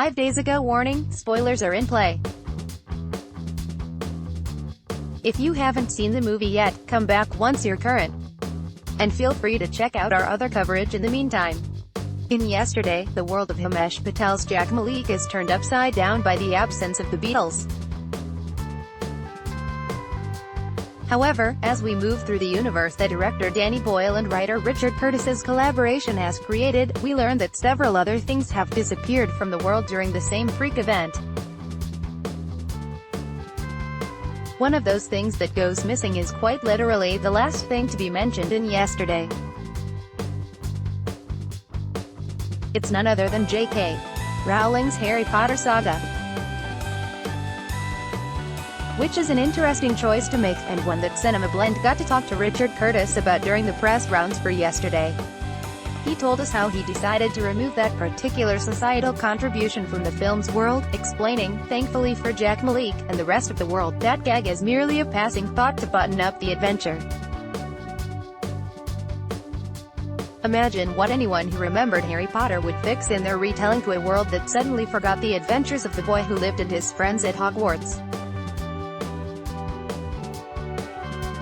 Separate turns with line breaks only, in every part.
5 days ago. Warning, spoilers are in play. If you haven't seen the movie yet, come back once you're current. And feel free to check out our other coverage in the meantime. In Yesterday, the world of Himesh Patel's Malik is turned upside down by the absence of the Beatles. However, as we move through the universe that director Danny Boyle and writer Richard Curtis's collaboration has created, we learn that several other things have disappeared from the world during the same freak event. One of those things that goes missing is quite literally the last thing to be mentioned in Yesterday. It's none other than J.K. Rowling's Harry Potter saga. Which is an interesting choice to make, and one that Cinema Blend got to talk to Richard Curtis about during the press rounds for Yesterday. He told us how he decided to remove that particular societal contribution from the film's world, explaining, "Thankfully for Malik, and the rest of the world, that gag is merely a passing thought to button up the adventure." Imagine what anyone who remembered Harry Potter would fix in their retelling to a world that suddenly forgot the adventures of the boy who lived and his friends at Hogwarts.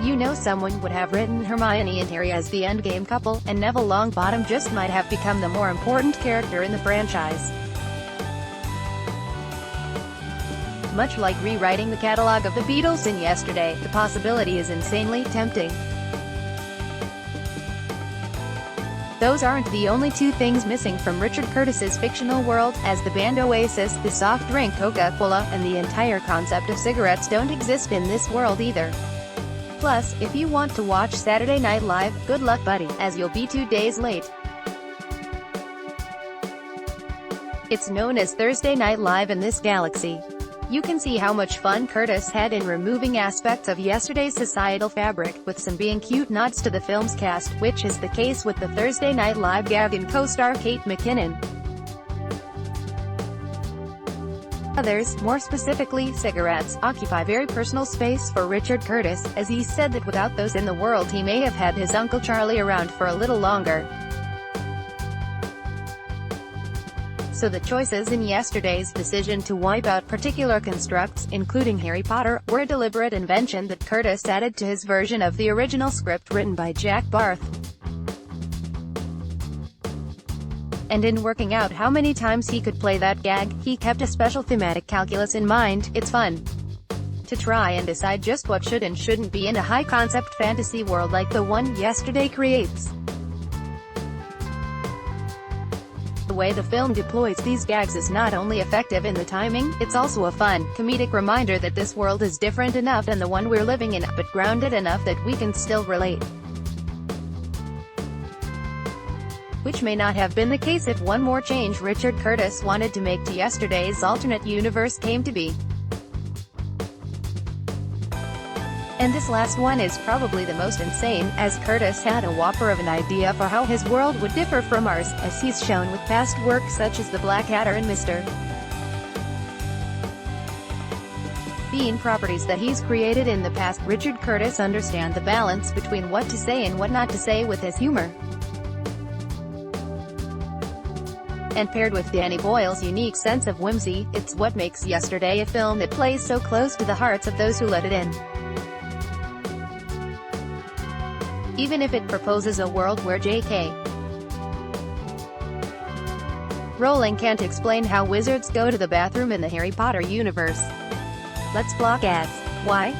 You know, someone would have written Hermione and Harry as the endgame couple, and Neville Longbottom just might have become the more important character in the franchise. Much like rewriting the catalog of the Beatles in Yesterday, the possibility is insanely tempting. Those aren't the only two things missing from Richard Curtis's fictional world, as the band Oasis, the soft drink Coca-Cola, and the entire concept of cigarettes don't exist in this world either. Plus, if you want to watch Saturday Night Live, good luck buddy, as you'll be 2 days late. It's known as Thursday Night Live in this galaxy. You can see how much fun Curtis had in removing aspects of Yesterday's societal fabric, with some being cute nods to the film's cast, which is the case with the Thursday Night Live gag and co-star Kate McKinnon. Others, more specifically cigarettes, occupy very personal space for Richard Curtis, as he said that without those in the world he may have had his Uncle Charlie around for a little longer. So the choices in Yesterday's decision to wipe out particular constructs, including Harry Potter, were a deliberate invention that Curtis added to his version of the original script written by Jack Barth. And in working out how many times he could play that gag, he kept a special thematic calculus in mind. It's fun to try and decide just what should and shouldn't be in a high-concept fantasy world like the one Yesterday creates. The way the film deploys these gags is not only effective in the timing, it's also a fun, comedic reminder that this world is different enough than the one we're living in, but grounded enough that we can still relate. Which may not have been the case if one more change Richard Curtis wanted to make to Yesterday's alternate universe came to be. And this last one is probably the most insane, as Curtis had a whopper of an idea for how his world would differ from ours, as he's shown with past work such as The Blackadder and Mr. Bean properties that he's created in the past. Richard Curtis understands the balance between what to say and what not to say with his humor. And paired with Danny Boyle's unique sense of whimsy, it's what makes Yesterday a film that plays so close to the hearts of those who let it in. Even if it proposes a world where J.K. Rowling can't explain how wizards go to the bathroom in the Harry Potter universe. Let's block ads. Why?